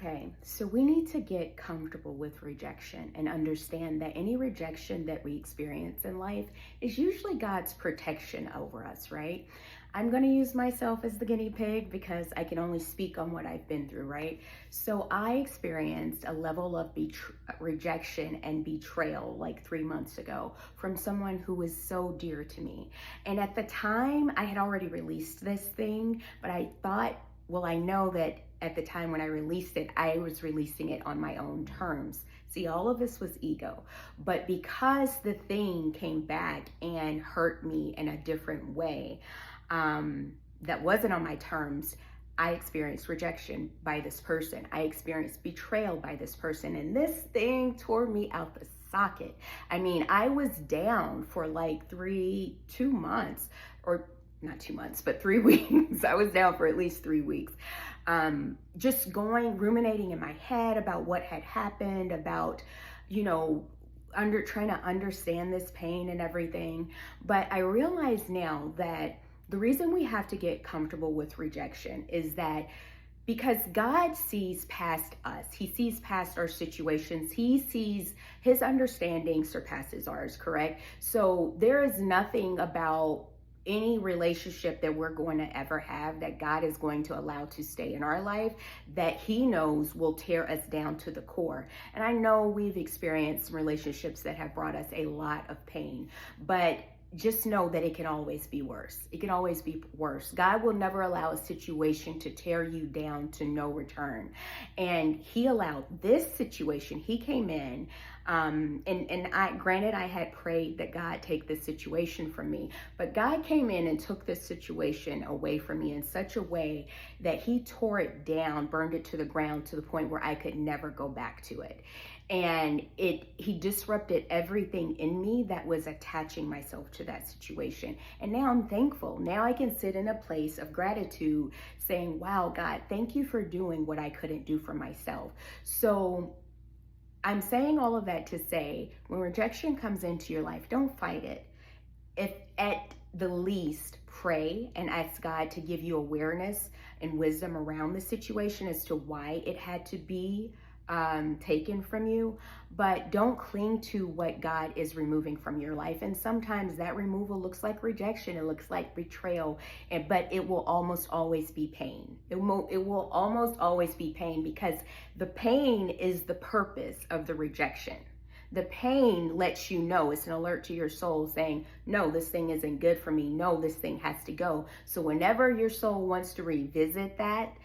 Okay, so we need to get comfortable with rejection and understand that any rejection that we experience in life is usually God's protection over us, right? I'm going to use myself as the guinea pig because I can only speak on what I've been through, right? So I experienced a level of rejection and betrayal like 3 months ago from someone who was so dear to me. And at the time, I had already released this thing, but I thought, well, I know that at the time when I released it, I was releasing it on my own terms. See, all of this was ego. But because the thing came back and hurt me in a different way, that wasn't on my terms, I experienced rejection by this person. I experienced betrayal by this person. And this thing tore me out the socket. I mean, I was down for like 2 months, or not 2 months, but 3 weeks. I was down for at least 3 weeks. Just ruminating in my head about what had happened, about, trying to understand this pain and everything. But I realize now that the reason we have to get comfortable with rejection is that because God sees past us. He sees past our situations. He sees, his understanding surpasses ours, correct? So there is nothing about any relationship that we're going to ever have that God is going to allow to stay in our life that he knows will tear us down to the core. And I know we've experienced relationships that have brought us a lot of pain, but just know that it can always be worse. It can always be worse. God will never allow a situation to tear you down to no return. And he allowed this situation. He came in, granted, I had prayed that God take this situation from me, but God came in and took this situation away from me in such a way that he tore it down, burned it to the ground to the point where I could never go back to it. And he disrupted everything in me that was attaching myself to that situation. And now I'm thankful. Now I can sit in a place of gratitude saying, wow, God, thank you for doing what I couldn't do for myself. So I'm saying all of that to say, when rejection comes into your life, don't fight it. If at the least, pray and ask God to give you awareness and wisdom around the situation as to why it had to be taken from you, but don't cling to what God is removing from your life. And sometimes that removal looks like rejection, it looks like betrayal, but it will almost always be pain. It will almost always be pain, because the pain is the purpose of the rejection. The pain lets you know, it's an alert to your soul saying, no, this thing isn't good for me. No, this thing has to go. So whenever your soul wants to revisit that,